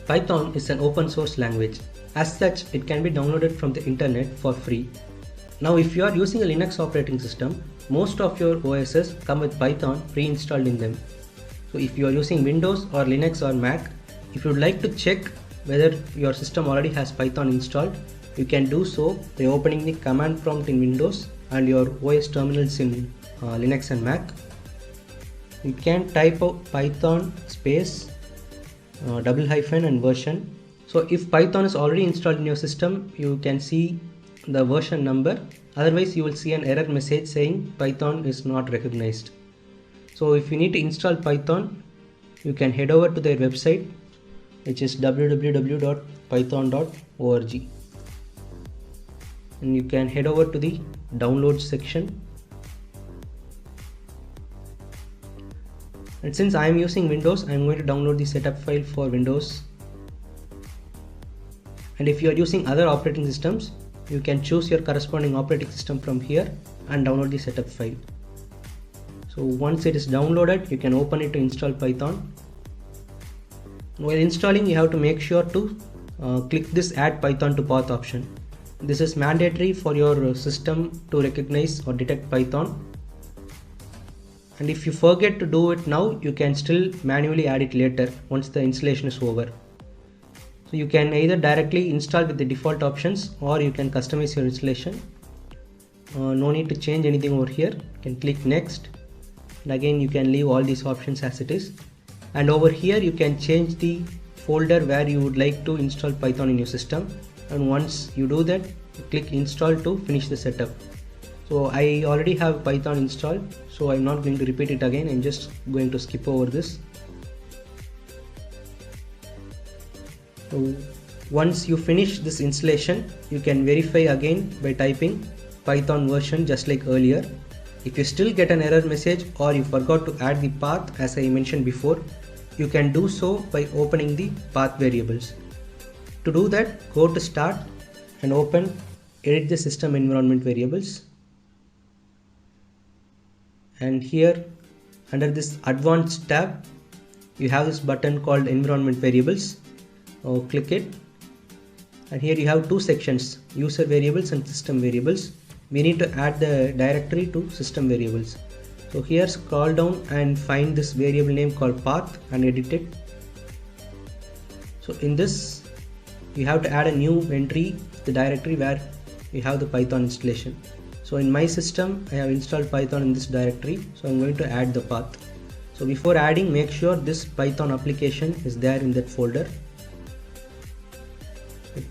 Python is an open source language. As such, it can be downloaded from the internet for free. Now, if you are using a Linux operating system, most of your OSs come with Python pre-installed in them. So if you are using Windows or Linux or Mac, if you would like to check whether your system already has Python installed, you can do so by opening the command prompt in Windows and your OS terminals in Linux and Mac. You can type out Python space double hyphen and version. So if Python is already installed in your system, you can see the version number. Otherwise, you will see an error message saying Python is not recognized. So if you need to install Python, you can head over to their website, which is www.python.org, and you can head over to the downloads section. And since I am using Windows, I am going to download the setup file for Windows. And if you are using other operating systems, you can choose your corresponding operating system from here and download the setup file. So once it is downloaded, you can open it to install Python. While installing, you have to make sure to click this Add Python to Path option. This is mandatory for your system to recognize or detect Python. And if you forget to do it now, you can still manually add it later once the installation is over. So you can either directly install with the default options or you can customize your installation. No need to change anything over here. You can click next, and again you can leave all these options as it is. And over here you can change the folder where you would like to install Python in your system. And once you do that, you click install to finish the setup. So I already have Python installed, so I'm not going to repeat it again. I'm just going to skip over this. So once you finish this installation, you can verify again by typing Python version just like earlier. If you still get an error message or you forgot to add the path as I mentioned before, you can do so by opening the path variables. To do that, go to Start and open Edit the System Environment Variables. And here under this Advanced tab, you have this button called Environment Variables. Click it, and here you have two sections, User Variables and System Variables. We need to add the directory to System Variables. So here scroll down and find this variable name called path and edit it. So in this, you have to add a new entry, the directory where you have the Python installation. So in my system, I have installed Python in this directory, so I'm going to add the path. So before adding, make sure this Python application is there in that folder.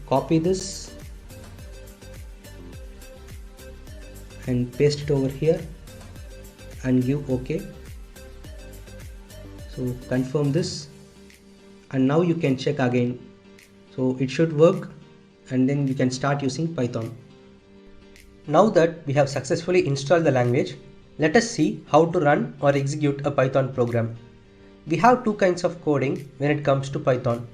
Copy this and paste it over here and give OK. So confirm this, and now you can check again. So it should work, and then you can start using Python. Now that we have successfully installed the language, let us see how to run or execute a Python program. We have two kinds of coding when it comes to Python.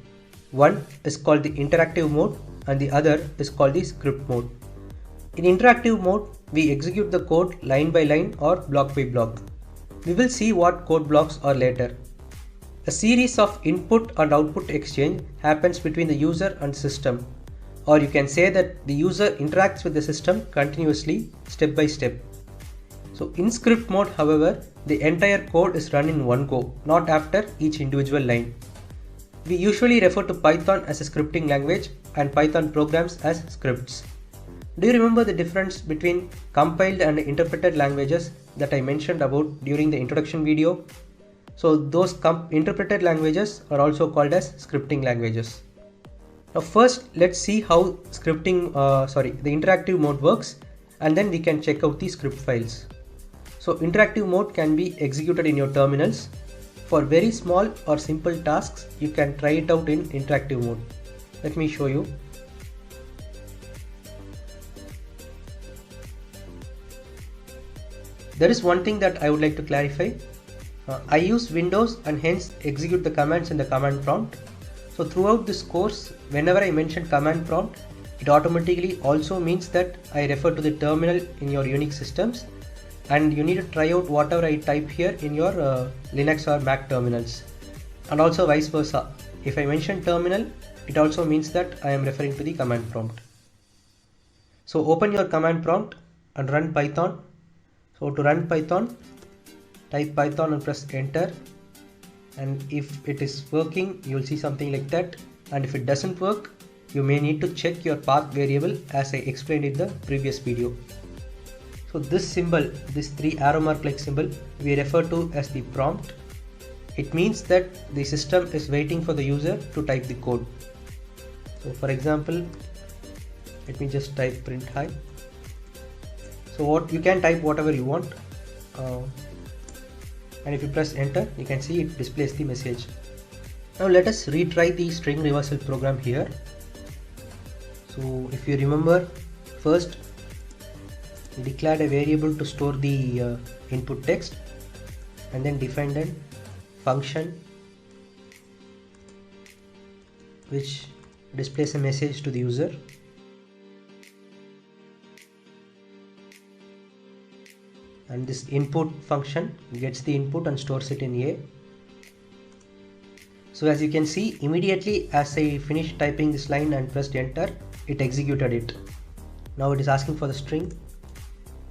One is called the interactive mode and the other is called the script mode. In interactive mode, we execute the code line by line or block by block. We will see what code blocks are later. A series of input and output exchange happens between the user and system, or you can say that the user interacts with the system continuously, step by step. So in script mode, however, the entire code is run in one go, not after each individual line. We usually refer to Python as a scripting language and Python programs as scripts. Do you remember the difference between compiled and interpreted languages that I mentioned about during the introduction video? So those interpreted languages are also called as scripting languages. Now first, let's see how the interactive mode works, and then we can check out the script files. So interactive mode can be executed in your terminals. For very small or simple tasks, you can try it out in interactive mode. Let me show you. There is one thing that I would like to clarify. I use Windows and hence execute the commands in the command prompt. So throughout this course, whenever I mention command prompt, it automatically also means that I refer to the terminal in your Unix systems, and you need to try out whatever I type here in your Linux or Mac terminals, and also vice versa. if I mention terminal, it also means that I am referring to the command prompt. So open your command prompt and run Python. So to run Python, type Python and press enter, and if it is working, you will see something like that, and if it doesn't work, you may need to check your path variable as I explained in the previous video. So this symbol, this 3 arrow mark like symbol, we refer to as the prompt. It means that the system is waiting for the user to type the code. So for example, let me just type print hi. So what you can type whatever you want, and if you press enter, you can see it displays the message. Now let us retry the string reversal program here. So if you remember, first we declared a variable to store the input text, and then defined a function which displays a message to the user. And this input function gets the input and stores it in A. So as you can see, immediately as I finished typing this line and pressed enter, it executed it. Now it is asking for the string.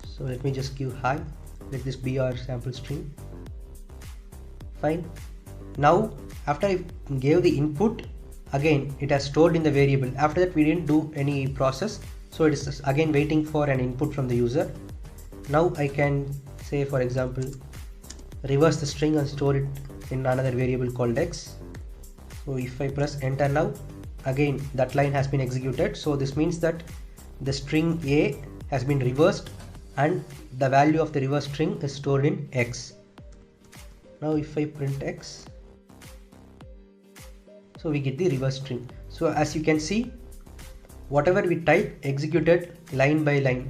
So let me just give hi. Let this be our sample string. Fine. Now after I gave the input, again it has stored in the variable. After that we didn't do any process, so it is again waiting for an input from the user. Now I can say, for example, reverse the string and store it in another variable called x. So if I press enter now, again that line has been executed. So this means that the string A has been reversed and the value of the reverse string is stored in x. Now if I print x, so we get the reverse string. So as you can see, whatever we type executed line by line.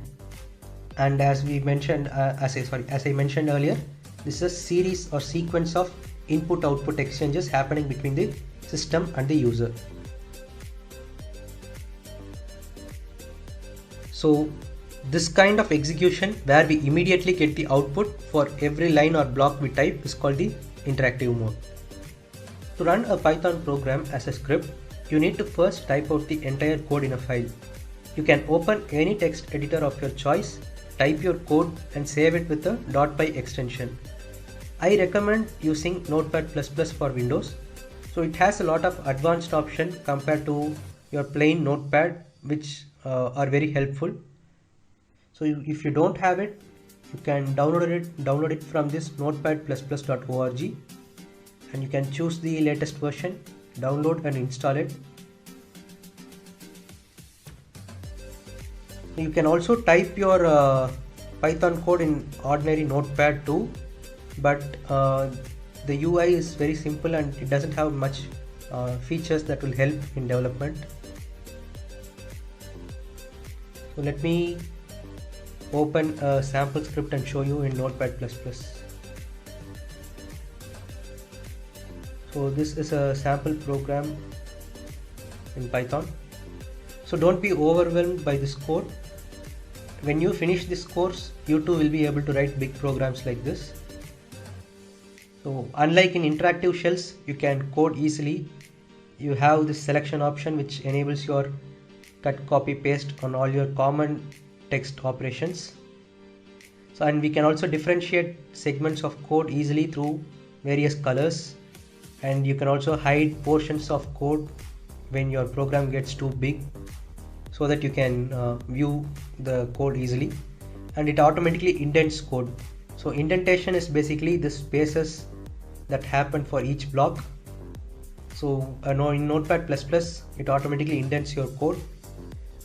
And as we mentioned, as I mentioned earlier, this is a series or sequence of input-output exchanges happening between the system and the user. So this kind of execution where we immediately get the output for every line or block we type is called the interactive mode. To run a Python program as a script, you need to first type out the entire code in a file. You can open any text editor of your choice, type your code and save it with the .py extension. I recommend using Notepad++ for Windows. So it has a lot of advanced options compared to your plain Notepad, which are very helpful. So if you don't have it, you can download it from this notepad++.org, and you can choose the latest version, download and install it. You can also type your Python code in ordinary Notepad too, but the UI is very simple and it doesn't have much features that will help in development. So let me open a sample script and show you in Notepad++. So this is a sample program in Python. So don't be overwhelmed by this code. When you finish this course, you too will be able to write big programs like this. So unlike in interactive shells, you can code easily. You have this selection option which enables your cut, copy, paste on all your common text operations. So, and we can also differentiate segments of code easily through various colors, and you can also hide portions of code when your program gets too big, so that you can view the code easily. And it automatically indents code. So indentation is basically the spaces that happen for each block. So in Notepad++, it automatically indents your code,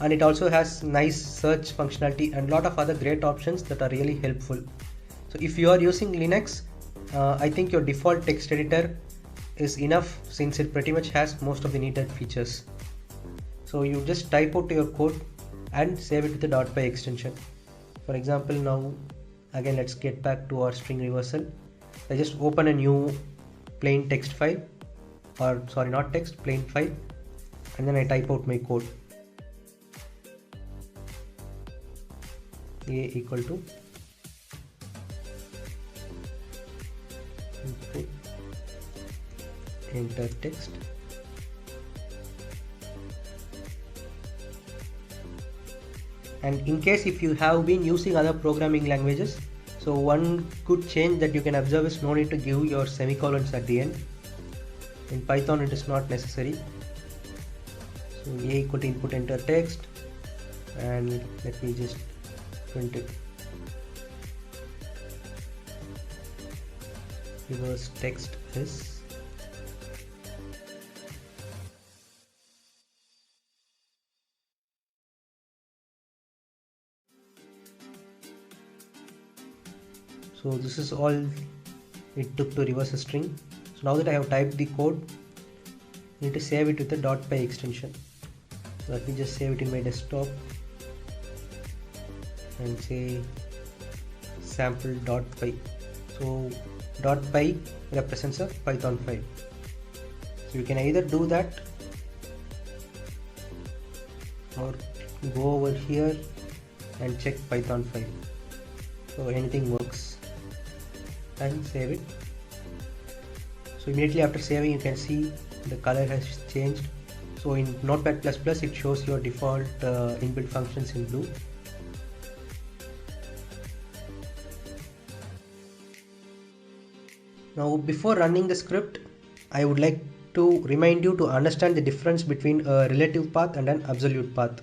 and it also has nice search functionality and a lot of other great options that are really helpful. So if you are using Linux, I think your default text editor is enough, since it pretty much has most of the needed features. So you just type out your code and save it with the .py extension. For example, now again let's get back to our string reversal. I just open a new plain text file, or sorry, not text, plain file, and then I type out my code. A equal to input enter text And in case if you have been using other programming languages, so one good change that you can observe is no need to give your semicolons at the end. In Python it is not necessary. So a equal to input enter text, and let me just print it. Reverse text is so this is all it took to reverse a string. So now that I have typed the code, I need to save it with the .py extension. So let me just save it in my desktop and say sample.py. So .py represents a Python file. So you can either do that or go over here and check Python file. So anything works, and save it. So immediately after saving, you can see the color has changed. So in Notepad++, it shows your default inbuilt functions in blue. Now before running the script, I would like to remind you to understand the difference between a relative path and an absolute path.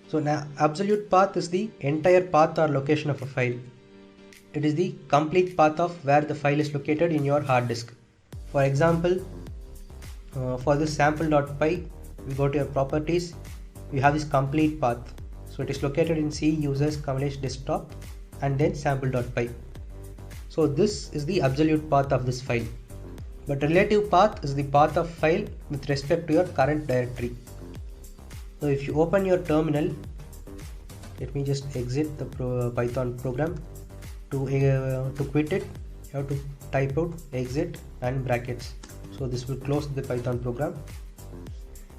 So now absolute path is the entire path or location of a file. It is the complete path of where the file is located in your hard disk. For example, for this sample.py, we go to your properties, we have this complete path. So it is located in C users Kamlesh desktop and then sample.py. So this is the absolute path of this file. But relative path is the path of file with respect to your current directory. So if you open your terminal, let me just exit the Python program. To quit it, you have to type out exit and brackets. So this will close the Python program.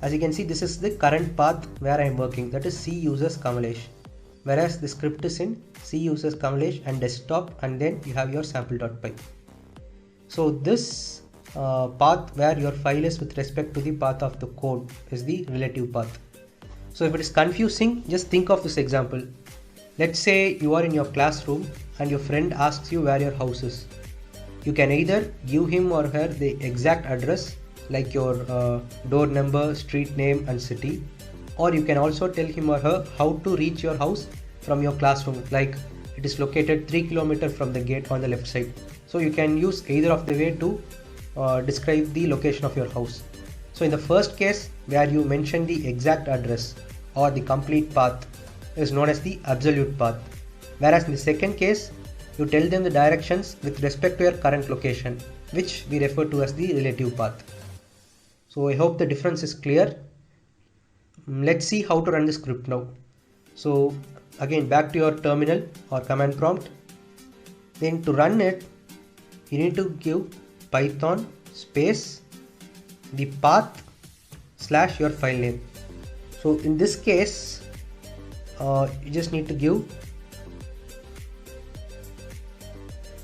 As you can see, this is the current path where I am working, that is C users Kamlesh, whereas the script is in C users Kamlesh and desktop, and then you have your sample.py. So this path where your file is with respect to the path of the code is the relative path. So if it is confusing, just think of this example. Let's say you are in your classroom and your friend asks you where your house is. You can either give him or her the exact address, like your door number, street name and city, or you can also tell him or her how to reach your house from your classroom, like it is located 3 km from the gate on the left side. So you can use either of the way to describe the location of your house. So in the first case, where you mention the exact address or the complete path, is known as the absolute path, whereas in the second case, you tell them the directions with respect to your current location, which we refer to as the relative path. So I hope the difference is clear. Let's see how to run the script now. So again, back to your terminal or command prompt. Then to run it, you need to give Python space the path / your file name. So in this case, you just need to give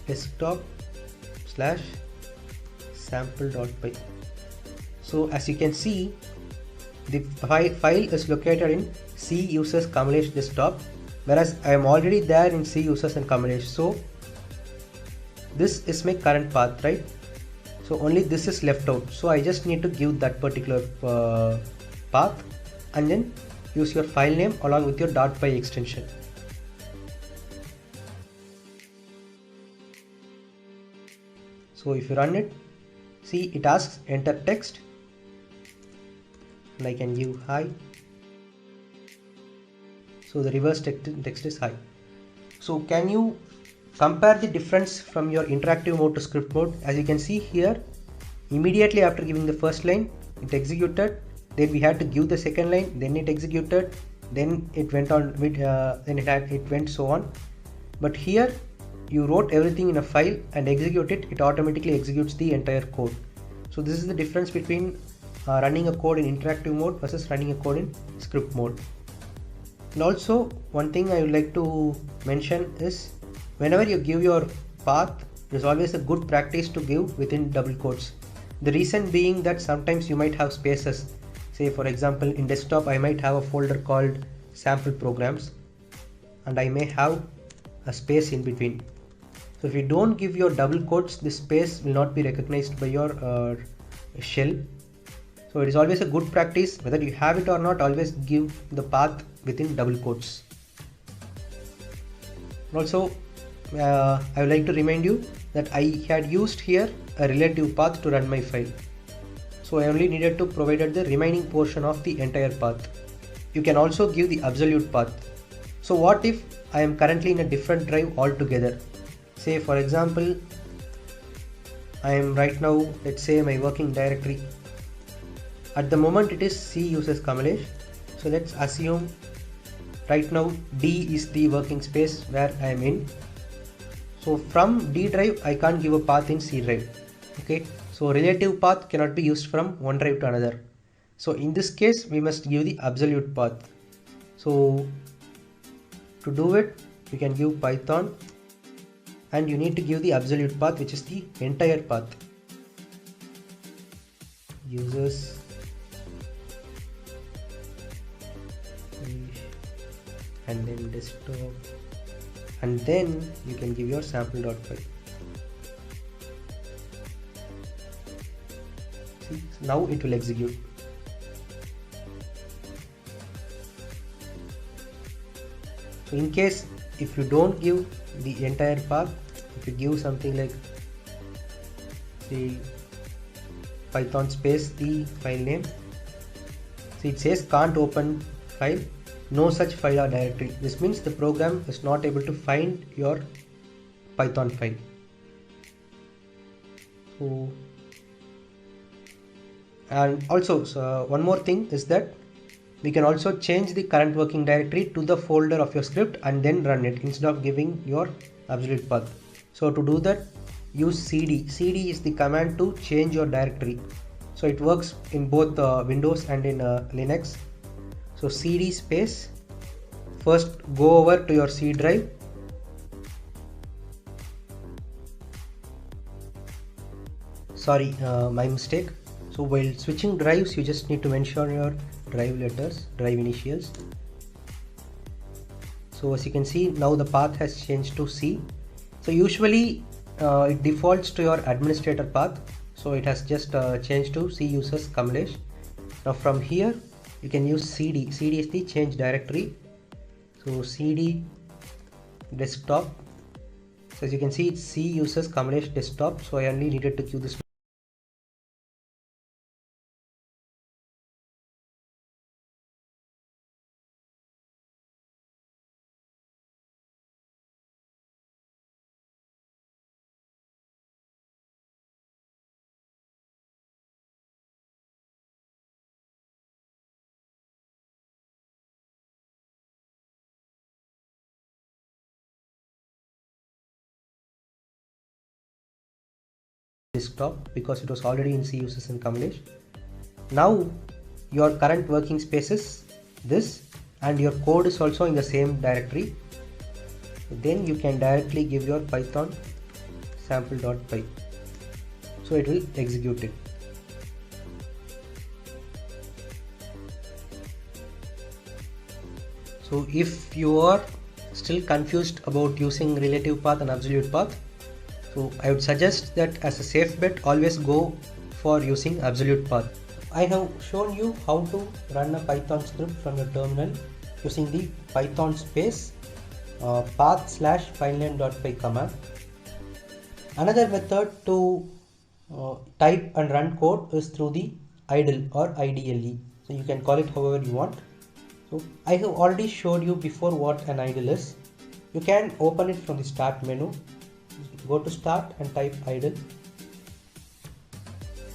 desktop / sample.py. So as you can see, the file is located in C users Kamlesh desktop, whereas I am already there in C users and Kamlesh. So this is my current path, right? So only this is left out. So I just need to give that particular path and then use your file name along with your .py extension. So if you run it, see it asks enter text, and I can give hi. So the reverse text is hi. So can you compare the difference from your interactive mode to script mode? As you can see here, immediately after giving the first line, it executed. Then we had to give the second line, then it executed, then it went on with then it went so on. But here you wrote everything in a file and execute it, it automatically executes the entire code. So this is the difference between running a code in interactive mode versus running a code in script mode. And also one thing I would like to mention is, whenever you give your path, it is always a good practice to give within double quotes. The reason being that sometimes you might have spaces. Say for example, in desktop I might have a folder called sample programs, and I may have a space in between. So if you don't give your double quotes, this space will not be recognized by your shell. So it is always a good practice, whether you have it or not, always give the path within double quotes. Also, I would like to remind you that I had used here a relative path to run my file. So I only needed to provide the remaining portion of the entire path. You can also give the absolute path. So what if I am currently in a different drive altogether? Say for example, I am right now, let's say my working directory. At the moment it is C uses Kamalesh. So let's assume right now D is the working space where I am in. So from D drive I can't give a path in C drive. Okay, so relative path cannot be used from one drive to another. So in this case we must give the absolute path. So to do it, you can give Python and you need to give the absolute path, which is the entire path. Users and then desktop, and then you can give your sample.py. See, now it will execute. So in case if you don't give the entire path, if you give something like the Python space the file name, see it says can't open file, no such file or directory. This means the program is not able to find your Python file. So, and also one more thing is that we can also change the current working directory to the folder of your script and then run it instead of giving your absolute path. So to do that, use cd. Cd is the command to change your directory. So it works in both Windows and in Linux. So cd space, first go over to your C drive. Sorry, my mistake. So while switching drives, you just need to mention your drive letters, drive initials. So as you can see, now the path has changed to C. So usually it defaults to your administrator path. So it has just changed to C uses Kamalesh. Now from here, you can use CD. CD is the change directory. So CD desktop. So as you can see, it's C uses Kamalesh desktop. So I only needed to give this. Desktop because it was already in C uses in Kamalesh. Now your current working space is this and your code is also in the same directory. Then you can directly give your Python sample.py. So it will execute it. So if you are still confused about using relative path and absolute path, so I would suggest that as a safe bet, always go for using absolute path. I have shown you how to run a Python script from your terminal using the Python space path/filename.py command. Another method to type and run code is through the idle or IDLE. So you can call it however you want. So I have already showed you before what an idle is. You can open it from the start menu. Go to start and type idle.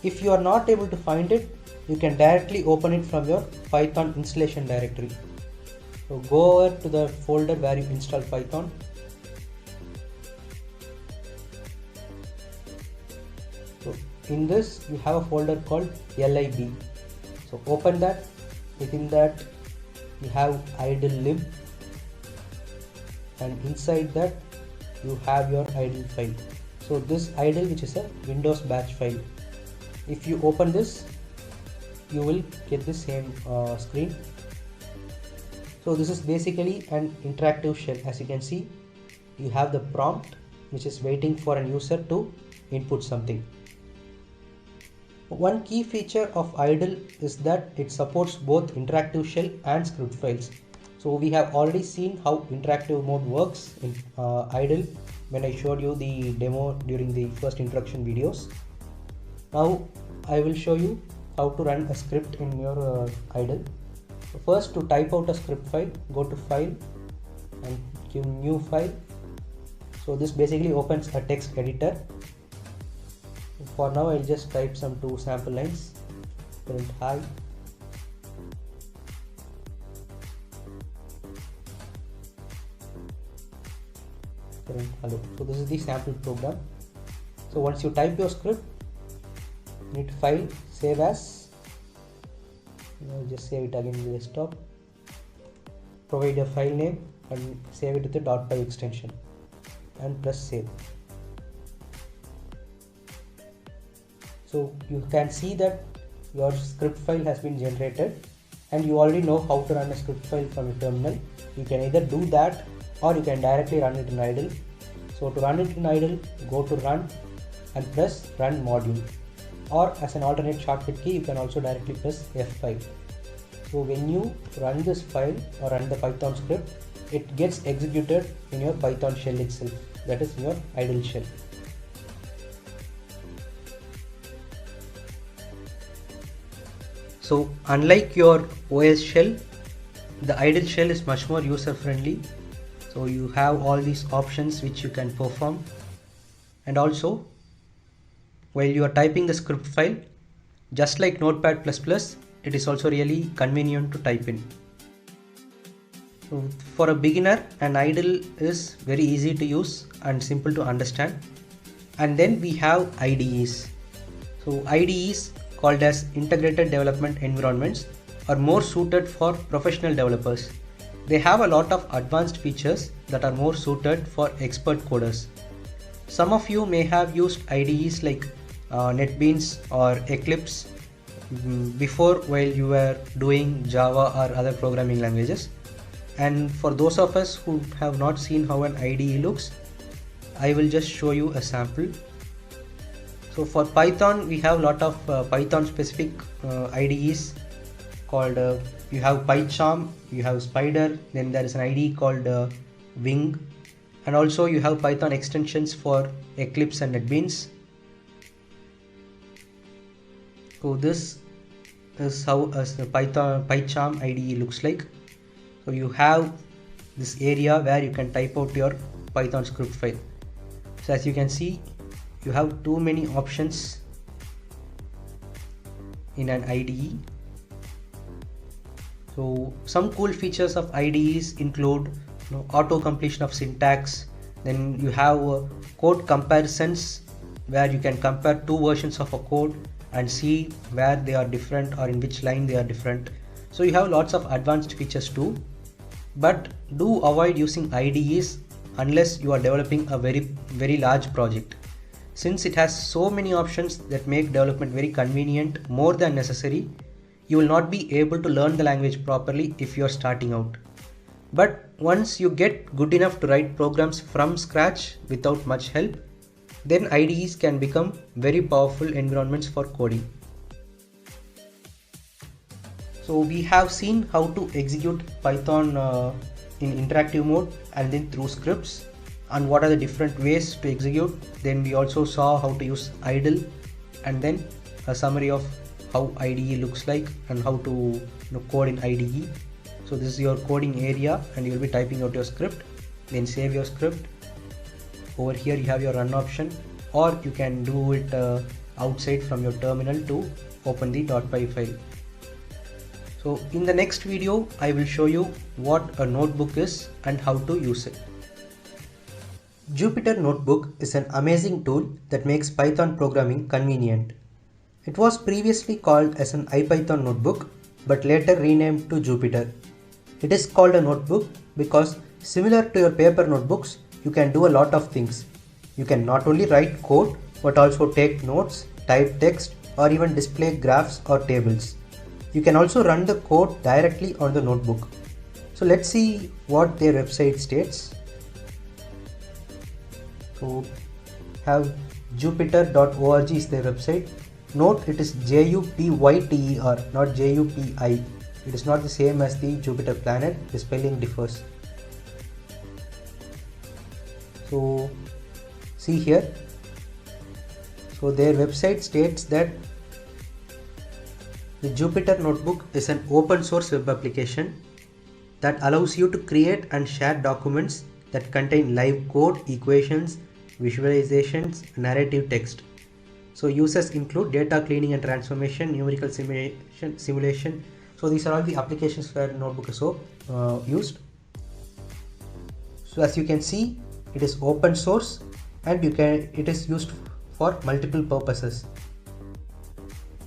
If you are not able to find it, you can directly open it from your Python installation directory. So go over to the folder where you install Python. So in this you have a folder called lib. So open that. Within that you have idle lib, and inside that you have your idle file. So this idle, which is a Windows batch file, if you open this, you will get the same screen. So this is basically an interactive shell. As you can see, you have the prompt which is waiting for a user to input something. One key feature of idle is that it supports both interactive shell and script files. So we have already seen how interactive mode works in idle when I showed you the demo during the first introduction videos. Now I will show you how to run a script in your idle. So first, to type out a script file, go to file and give new file. So this basically opens a text editor. For now I'll just type some 2 sample lines. Print hi. Print hello. So this is the sample program. So once you type your script, you need to file, save as. Just save it again in the desktop. Provide a file name and save it with the .py extension and press save. So you can see that your script file has been generated, and you already know how to run a script file from a terminal. You can either do that or you can directly run it in idle. So to run it in idle, go to run and press run module, or as an alternate shortcut key you can also directly press F5. So when you run this file or run the Python script, it gets executed in your Python shell itself, that is in your idle shell. So unlike your OS shell, the idle shell is much more user friendly. So you have all these options which you can perform, and also while you are typing the script file, just like Notepad++, it is also really convenient to type in. So for a beginner, an idle is very easy to use and simple to understand. And then we have IDEs. So IDEs, called as integrated development environments, are more suited for professional developers. They have a lot of advanced features that are more suited for expert coders. Some of you may have used IDEs like NetBeans or Eclipse before while you were doing Java or other programming languages. And for those of us who have not seen how an IDE looks, I will just show you a sample. So for Python, we have a lot of Python specific IDEs called, you have PyCharm, you have Spider, then there is an IDE called Wing, and also you have Python extensions for Eclipse and NetBeans. So this is how a PyCharm IDE looks like. So you have this area where you can type out your Python script file. So as you can see, you have too many options in an IDE. So some cool features of IDEs include auto completion of syntax. Then you have code comparisons, where you can compare 2 versions of a code and see where they are different or in which line they are different. So you have lots of advanced features too, but do avoid using IDEs unless you are developing a very large project, since it has so many options that make development very convenient more than necessary. You will not be able to learn the language properly if you are starting out. But once you get good enough to write programs from scratch without much help, then IDEs can become very powerful environments for coding. So we have seen how to execute Python in interactive mode and then through scripts, and what are the different ways to execute. Then we also saw how to use idle, and then a summary of how IDE looks like and how to code in IDE. So this is your coding area, and you will be typing out your script, then save your script. Over here you have your run option, or you can do it outside from your terminal to open the .py file. So in the next video, I will show you what a notebook is and how to use it. Jupyter Notebook is an amazing tool that makes Python programming convenient. It was previously called as an IPython notebook, but later renamed to Jupyter. It is called a notebook because, similar to your paper notebooks, you can do a lot of things. You can not only write code, but also take notes, type text, or even display graphs or tables. You can also run the code directly on the notebook. So let's see what their website states. So have jupyter.org is their website. Note it is Jupyter, not JUPI. It is not the same as the Jupyter planet. The spelling differs. So see here. So their website states that the Jupyter Notebook is an open source web application that allows you to create and share documents that contain live code, equations, visualizations, narrative text. So uses include data cleaning and transformation, numerical simulation. So these are all the applications where Notebook is used. So as you can see, it is open source and it is used for multiple purposes.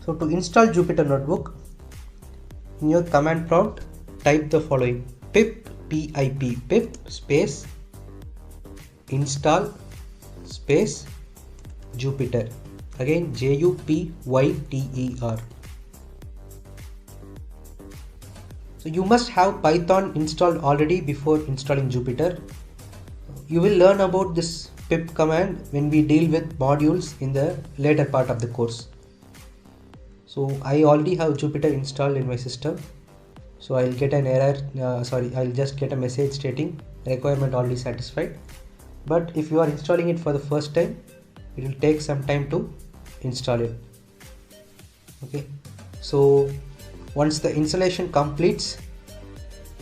So to install Jupyter Notebook, in your command prompt, type the following: pip space install space Jupyter. Again, Jupyter. So you must have Python installed already before installing Jupyter. You will learn about this pip command when we deal with modules in the later part of the course. So I already have Jupyter installed in my system. So I'll get an error, I'll just get a message stating requirement already satisfied. But if you are installing it for the first time, it will take some time to install it. Okay, so once the installation completes,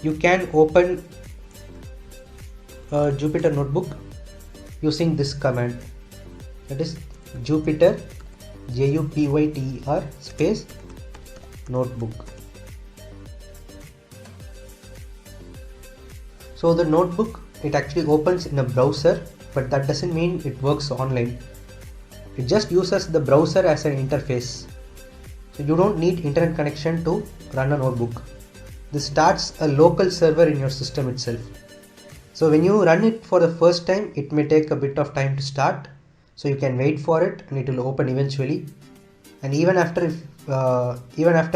you can open a Jupyter Notebook using this command, that is Jupyter Jupyter space notebook. So the notebook, it actually opens in a browser, but that doesn't mean it works online. It just uses the browser as an interface. So you don't need internet connection to run a notebook. This starts a local server in your system itself. So when you run it for the first time, it may take a bit of time to start. So you can wait for it and it will open eventually. And even after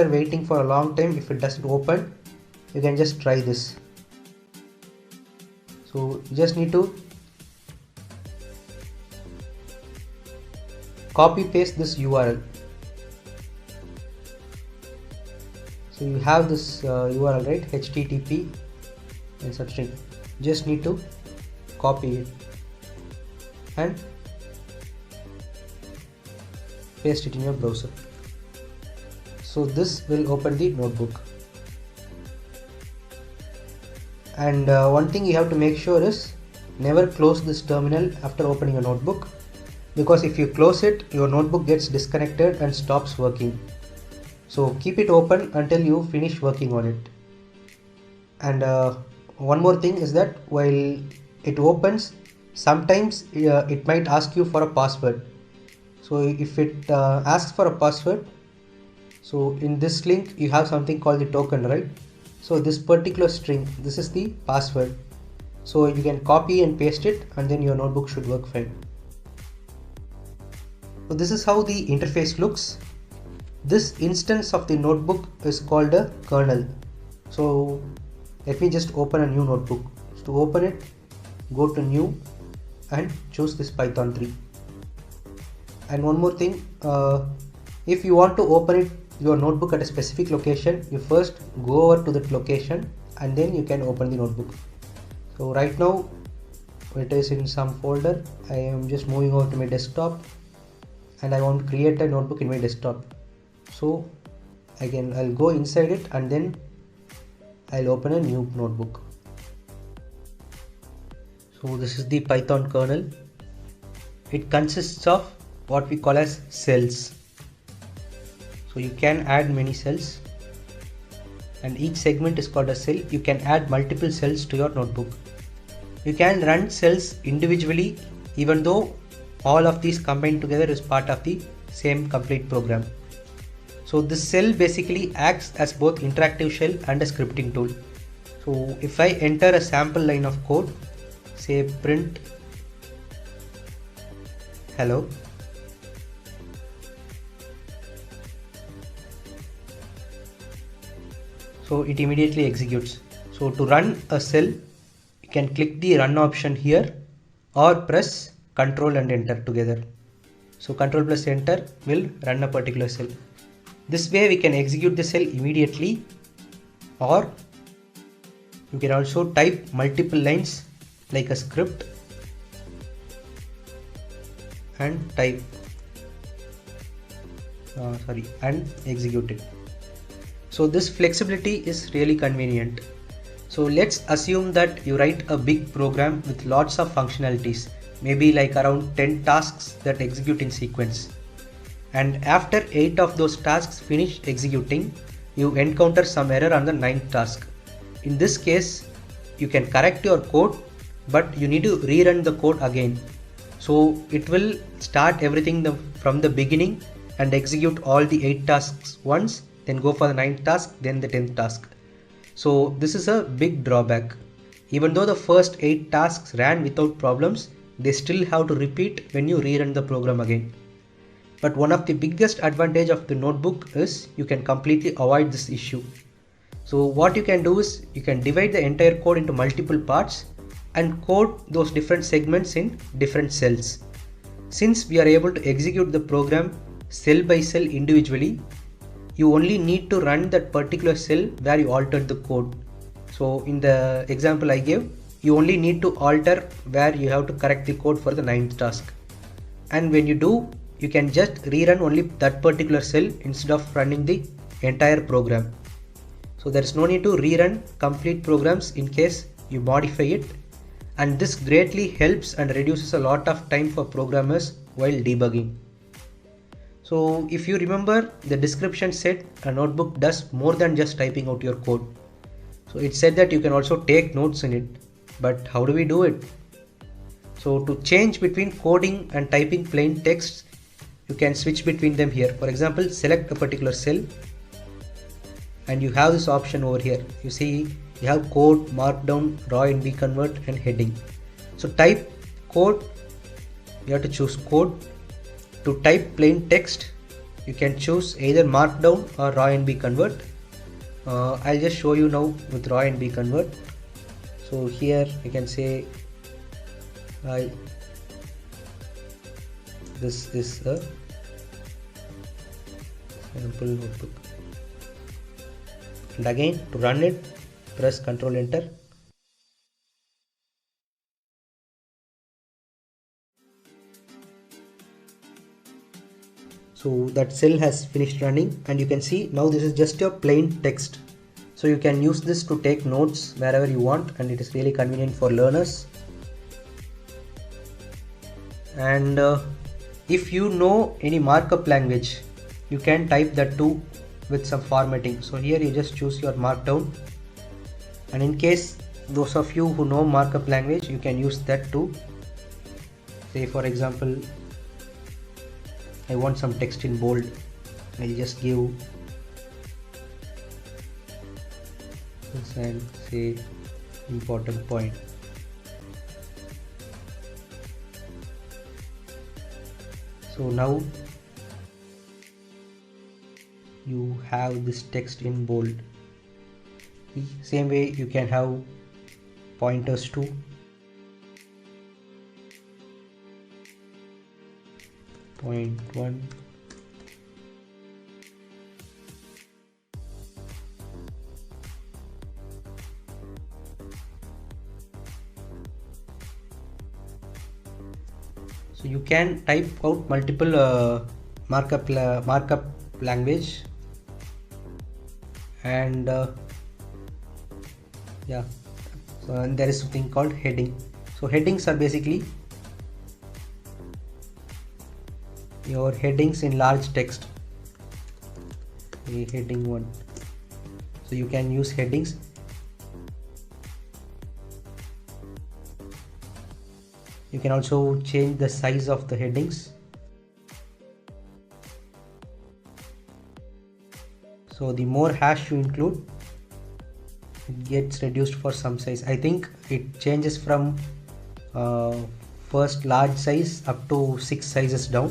waiting for a long time, if it doesn't open, you can just try this. So you just need to copy paste this URL. So you have this URL, right? HTTP and substring. Just need to copy it and paste it in your browser. So this will open the notebook. And one thing you have to make sure is never close this terminal after opening a notebook, because if you close it, your notebook gets disconnected and stops working. So keep it open until you finish working on it. And one more thing is that while it opens, sometimes it might ask you for a password. So if it asks for a password, so in this link you have something called the token, right? So this particular string, this is the password. So you can copy and paste it and then your notebook should work fine. So this is how the interface looks. This instance of the notebook is called a kernel. So let me just open a new notebook. So to open it, go to new and choose this Python 3. And one more thing, if you want to open your notebook at a specific location, you first go over to that location and then you can open the notebook. So right now it is in some folder. I am just moving over to my desktop and I want to create a notebook in my desktop. So again, I'll go inside it and then I'll open a new notebook. So this is the Python kernel. It consists of what we call as cells. So you can add many cells and each segment is called a cell. You can add multiple cells to your notebook. You can run cells individually even though all of these combined together is part of the same complete program. So this cell basically acts as both interactive shell and a scripting tool. So if I enter a sample line of code, say print hello, so it immediately executes. So So to run a cell, you can click the run option here or press Ctrl and enter together. So Ctrl plus enter will run a particular cell. This way we can execute the cell immediately, or you can also type multiple lines like a script and type and execute it. So this flexibility is really convenient. So let's assume that you write a big program with lots of functionalities, maybe like around 10 tasks that execute in sequence. And after 8 of those tasks finish executing, you encounter some error on the 9th task. In this case, you can correct your code, but you need to rerun the code again. So it will start everything from the beginning and execute all the 8 tasks once, then go for the 9th task, then the 10th task. So this is a big drawback. Even though the first 8 tasks ran without problems, they still have to repeat when you rerun the program again. But one of the biggest advantage of the notebook is you can completely avoid this issue. So what you can do is you can divide the entire code into multiple parts and code those different segments in different cells. Since we are able to execute the program cell by cell individually, you only need to run that particular cell where you altered the code. So in the example I gave, you only need to alter where you have to correct the code for the 9th task. And when you do, you can just rerun only that particular cell instead of running the entire program. So there is no need to rerun complete programs in case you modify it. And this greatly helps and reduces a lot of time for programmers while debugging. So if you remember, the description said a notebook does more than just typing out your code. So it said that you can also take notes in it. But how do we do it? So to change between coding and typing plain text, you can switch between them here. For example, select a particular cell and you have this option over here. You see you have code, markdown, raw NB convert and heading. So type code, you have to choose code. To type plain text, you can choose either markdown or raw NB convert. I'll just show you now with raw NB convert. So here you can say this is a sample notebook, and again to run it, press Ctrl enter. So that cell has finished running, and you can see now this is just your plain text. So you can use this to take notes wherever you want, and it is really convenient for learners. And if you know any markup language, you can type that too with some formatting. So here you just choose your markdown, and in case those of you who know markup language, you can use that too. Say for example, I want some text in bold. I'll just give this and say important point. So now you have this text in bold. Same way you can have pointers too. Point 1. So you can type out multiple markup language, and yeah, so and there is something called heading. So headings are basically your headings in large text. Heading 1. So you can use headings. You can also change the size of the headings. So the more hash you include, it gets reduced for some size. I think it changes from first large size up to 6 sizes down.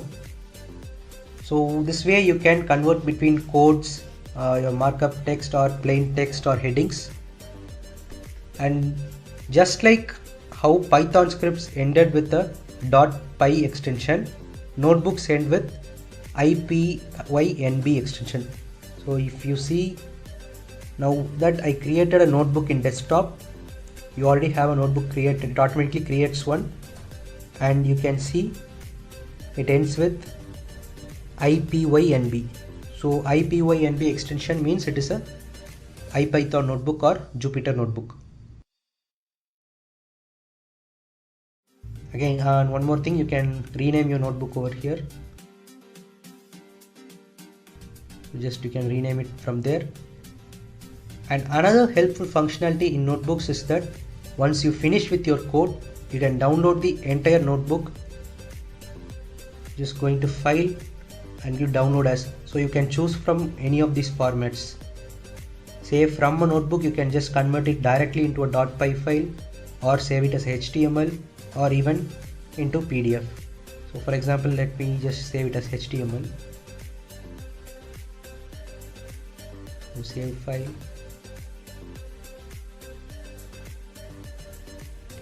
So this way you can convert between codes, your markup text or plain text or headings. And just like how Python scripts ended with the .py extension, notebooks end with ipynb extension. So if you see, now that I created a notebook in desktop, you already have a notebook created, it automatically creates one, and you can see it ends with ipynb. So ipynb extension means it is a IPython notebook or Jupyter notebook. Again, one more thing, you can rename your notebook over here. You can rename it from there. And another helpful functionality in notebooks is that once you finish with your code, you can download the entire notebook. Just going to file and you download as. So you can choose from any of these formats. Say from a notebook, you can just convert it directly into a .py file, or save it as HTML, or even into PDF. So for example, let me just save it as HTML. So save file.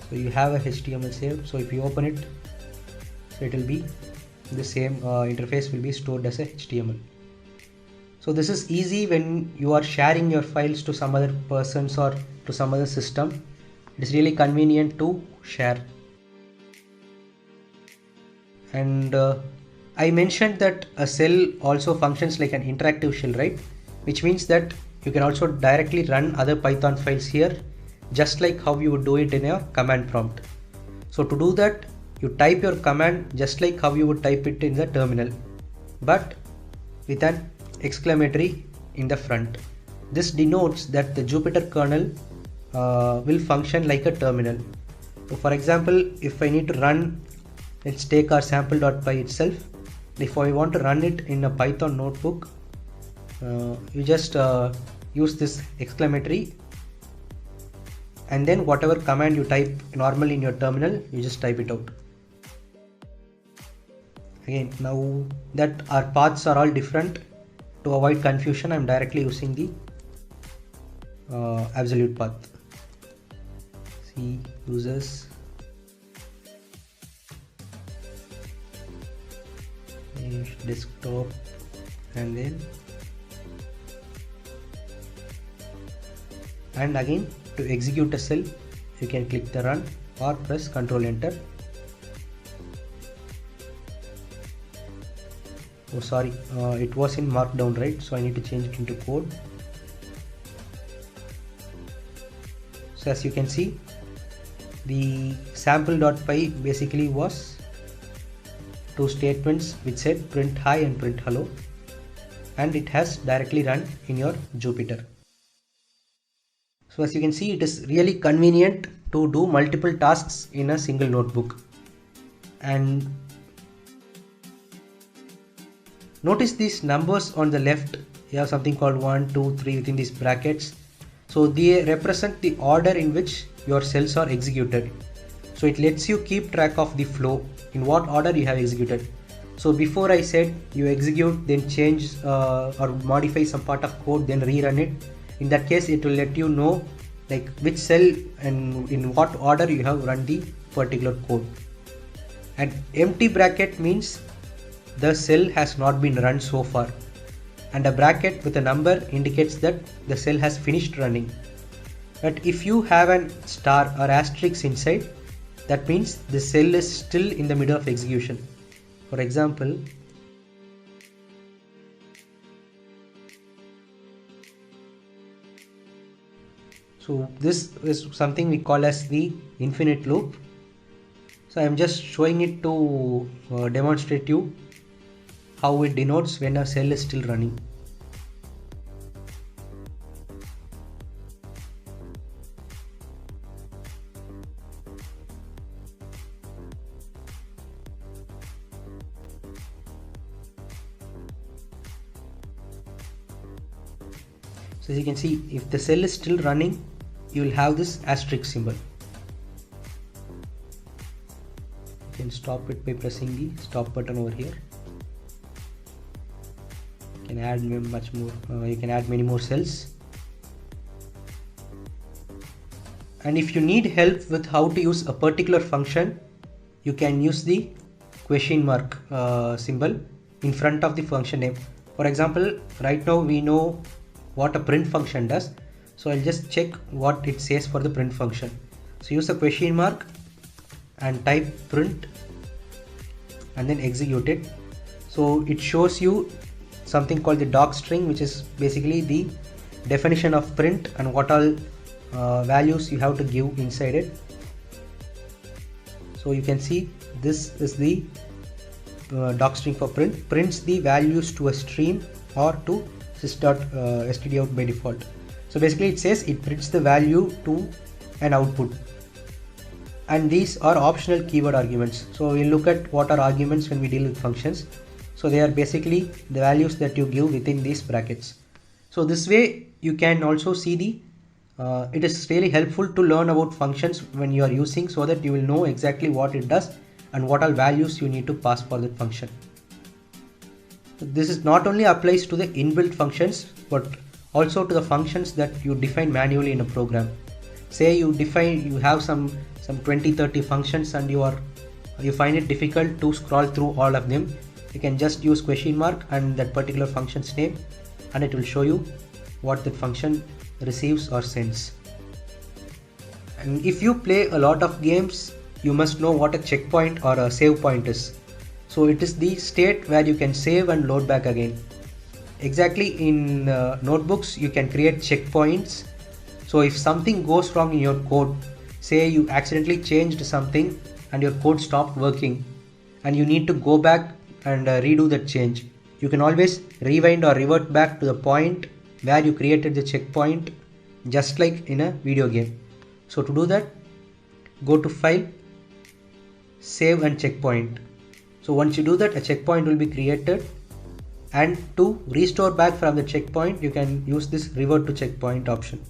So you have a HTML saved. So if you open it, so it will be the same interface will be stored as a HTML. So this is easy when you are sharing your files to some other persons or to some other system. It is really convenient to share. And I mentioned that a cell also functions like an interactive shell, right? Which means that you can also directly run other Python files here, just like how you would do it in a command prompt. So to do that, you type your command just like how you would type it in the terminal, but with an exclamatory in the front. This denotes that the Jupyter kernel will function like a terminal. So for example, if I need to run, let's take our sample.py itself. If I want to run it in a Python notebook, you just use this exclamatory, and then whatever command you type normally in your terminal, you just type it out. Again, now that our paths are all different, to avoid confusion, I am directly using the absolute path. C users desktop, and then again to execute a cell, you can click the run or press Ctrl Enter. Oh sorry, it was in markdown, right? So I need to change it into code. So as you can see, the sample.py basically was two statements which said print hi and print hello, and it has directly run in your Jupyter. So as you can see, it is really convenient to do multiple tasks in a single notebook. And notice these numbers on the left. You have something called 1, 2, 3 within these brackets. So they represent the order in which your cells are executed. So it lets you keep track of the flow, in what order you have executed. So before I said you execute, then change or modify some part of code, then rerun it. In that case, it will let you know like which cell and in what order you have run the particular code. And empty bracket means the cell has not been run so far, and a bracket with a number indicates that the cell has finished running. But if you have an star or asterisk inside, that means the cell is still in the middle of execution. For example, so this is something we call as the infinite loop. So I am just showing it to demonstrate you how it denotes when a cell is still running. So as you can see, if the cell is still running, you will have this asterisk symbol. You can stop it by pressing the stop button over here. You can add much more. You can add many more cells. And if you need help with how to use a particular function, you can use the question mark symbol in front of the function name. For example, right now we know what a print function does, so I'll just check what it says for the print function. So use a question mark and type print and then execute it. So it shows you something called the doc string, which is basically the definition of print and what all values you have to give inside it. So you can see this is the doc string for print, prints the values to a stream or to sys.std out by default. So basically it says it prints the value to an output, and these are optional keyword arguments. So we'll look at what are arguments when we deal with functions. So they are basically the values that you give within these brackets. So this way you can also see the it is really helpful to learn about functions when you are using, so that you will know exactly what it does and what all values you need to pass for that function. This is not only applies to the inbuilt functions, but also to the functions that you define manually in a program. Say you have some 20-30 functions and you find it difficult to scroll through all of them. You can just use question mark and that particular function's name, and it will show you what that function receives or sends. And if you play a lot of games, you must know what a checkpoint or a save point is. So it is the state where you can save and load back again. Exactly, in notebooks you can create checkpoints. So if something goes wrong in your code, say you accidentally changed something and your code stopped working and you need to go back and redo that change, you can always rewind or revert back to the point where you created the checkpoint, just like in a video game. So to do that, go to File, Save and Checkpoint. So once you do that, a checkpoint will be created, and to restore back from the checkpoint, you can use this revert to checkpoint option.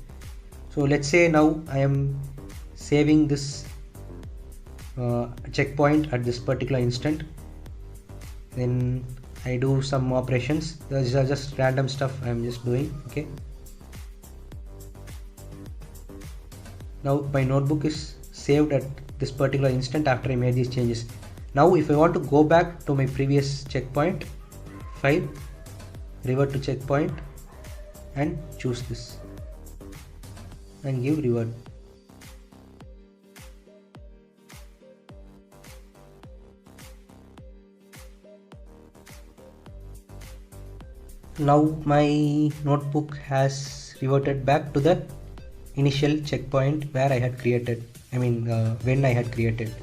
So let's say now I am saving this checkpoint at this particular instant. Then I do some operations. These are just random stuff I am just doing. Okay. Now my notebook is saved at this particular instant after I made these changes. Now if I want to go back to my previous checkpoint, File, Revert to Checkpoint, and choose this and give revert. Now my notebook has reverted back to the initial checkpoint where I had created, when I had created.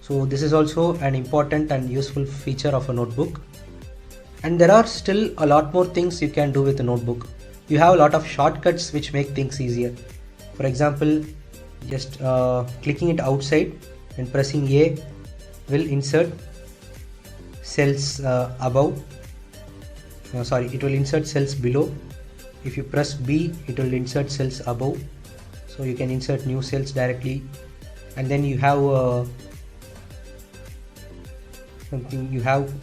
So this is also an important and useful feature of a notebook. And there are still a lot more things you can do with a notebook. You have a lot of shortcuts which make things easier. For example, just clicking it outside and pressing A will insert cells above. It will insert cells below. If you press B, it will insert cells above. So you can insert new cells directly. And then you have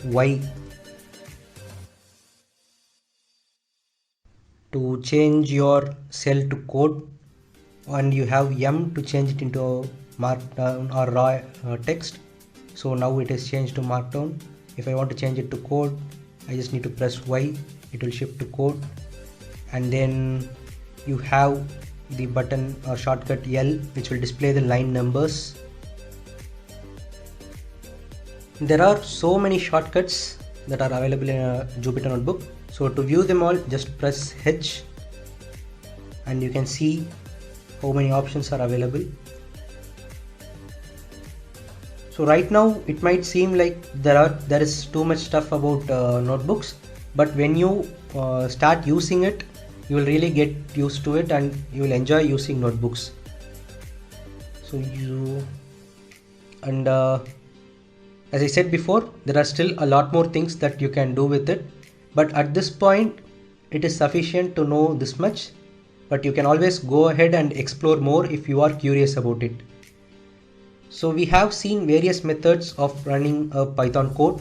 Y to change your cell to code, and you have M to change it into markdown or raw text. So now it is changed to markdown. If I want to change it to code, I just need to press Y, it will shift to code. And then you have the button or shortcut L, which will display the line numbers. There are so many shortcuts that are available in a Jupyter Notebook. So to view them all, just press H and you can see how many options are available. So right now it might seem like there is too much stuff about notebooks, but when you start using it, you will really get used to it and you will enjoy using notebooks. So as I said before, there are still a lot more things that you can do with it, but at this point it is sufficient to know this much, but you can always go ahead and explore more if you are curious about it. So we have seen various methods of running a Python code.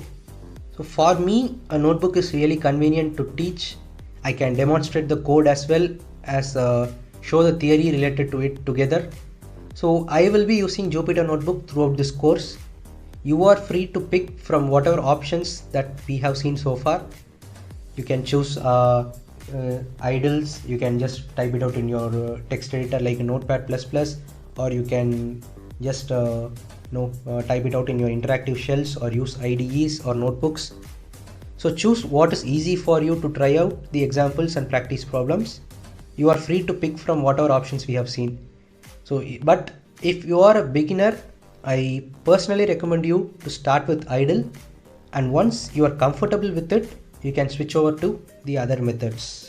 So for me, a notebook is really convenient to teach. I can demonstrate the code as well as show the theory related to it together. So I will be using Jupyter Notebook throughout this course. You are free to pick from whatever options that we have seen so far. You can choose idles. You can just type it out in your text editor like Notepad++, or you can just type it out in your interactive shells or use IDEs or notebooks. So choose what is easy for you to try out the examples and practice problems. You are free to pick from whatever options we have seen. So, but if you are a beginner, I personally recommend you to start with idle, and once you are comfortable with it, you can switch over to the other methods.